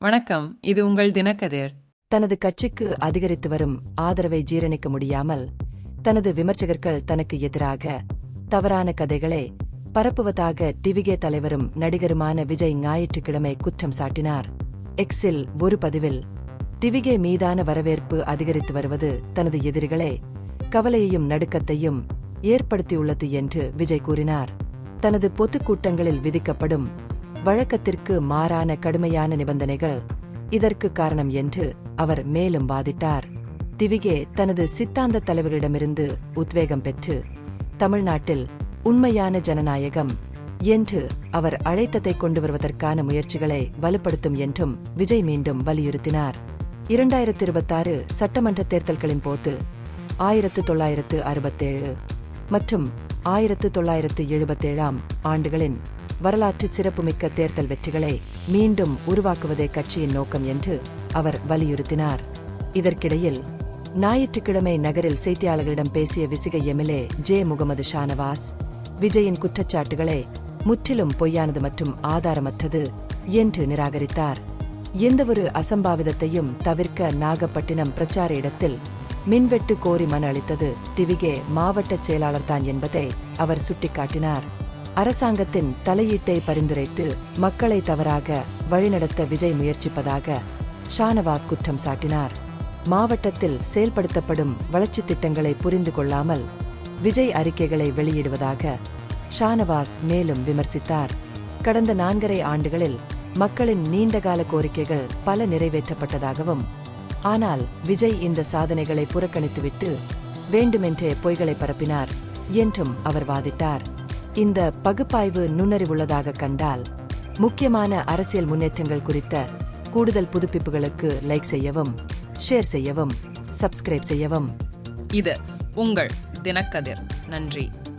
வணக்கம், இது உங்கள் தினக்கதிர். தனது கட்சிக்கு அதிகரித்து வரும் ஆதரவை ஜீரணிக்க முடியாமல் தனது விமர்சகர்கள் தனக்கு எதிராக தவறான கதைகளை பரப்புவதாக டிவிகே தலைவரும் நடிகருமான விஜய் ஞாயிற்றுக்கிழமை குற்றம் சாட்டினார். எக்ஸில் ஒரு பதிவில் டிவிகே மீதான வரவேற்பு அதிகரித்து வருவது தனது எதிரிகளே கவலையையும் நடுக்கத்தையும் ஏற்படுத்தியுள்ளது என்று விஜய் கூறினார். தனது பொதுக்கூட்டங்களில் விதிக்கப்படும் வழக்கத்திற்கு மாறான கடுமையான நிபந்தனைகள் இதற்கு காரணம் என்று அவர் மேலும் வாதிட்டார். டிவிகே தனது சித்தாந்த தலைவர்களிடமிருந்து உத்வேகம் பெற்று தமிழ்நாட்டில் உண்மையான ஜனநாயகம் என்று அவர் அழைத்ததை கொண்டு வருவதற்கான முயற்சிகளை வலுப்படுத்தும் என்றும் விஜய் மீண்டும் வலியுறுத்தினார். 2026 சட்டமன்ற தேர்தல்களின் போது 1967 மற்றும் 1977 ஆண்டுகளின் வரலாற்று சிறப்புமிக்க தேர்தல் வெற்றிகளை மீண்டும் உருவாக்குவதே கட்சியின் நோக்கம் என்று அவர் வலியுறுத்தினார். இதற்கிடையில் ஞாயிற்றுக்கிழமை நகரில் செய்தியாளர்களிடம் பேசிய விசிக எம்எல்ஏ ஜே முகமது ஷானவாஸ் விஜயின் குற்றச்சாட்டுகளை முற்றிலும் பொய்யானது மற்றும் ஆதாரமற்றது என்று நிராகரித்தார். எந்தவொரு அசம்பாவிதத்தையும் தவிர்க்க நாகப்பட்டினம் பிரச்சார இடத்தில் மின்வெட்டு கோரி மனு அளித்தது டிவிகே மாவட்ட செயலாளர்தான் என்பதை அவர் சுட்டிக்காட்டினார். அரசாங்கத்தின் தலையீட்டை பரிந்துரைத்து மக்களை தவறாக வழிநடத்த விஜய் முயற்சிப்பதாக ஷானவாஸ் குற்றம் சாட்டினார். மாவட்டத்தில் செயல்படுத்தப்படும் வளர்ச்சித் திட்டங்களை புரிந்து கொள்ளாமல் விஜய் அறிக்கைகளை வெளியிடுவதாக ஷானவாஸ் மேலும் விமர்சித்தார். கடந்த 4.5 ஆண்டுகளில் மக்களின் நீண்டகால கோரிக்கைகள் பல நிறைவேற்றப்பட்டதாகவும், ஆனால் விஜய் இந்த சாதனைகளை புறக்கணித்துவிட்டு வேண்டுமென்றே பொய்களை பரப்பினார் என்றும் அவர் வாதிட்டார். இந்த பகுப்பாய்வு நுண்ணறிவுள்ளதாக கண்டால் முக்கியமான அரசியல் முன்னேற்றங்கள் குறித்த கூடுதல் புதுப்பிப்புகளுக்கு லைக் செய்யவும், ஷேர் செய்யவும், சப்ஸ்கிரைப் செய்யவும். இது உங்கள் தினக்கதிர். நன்றி.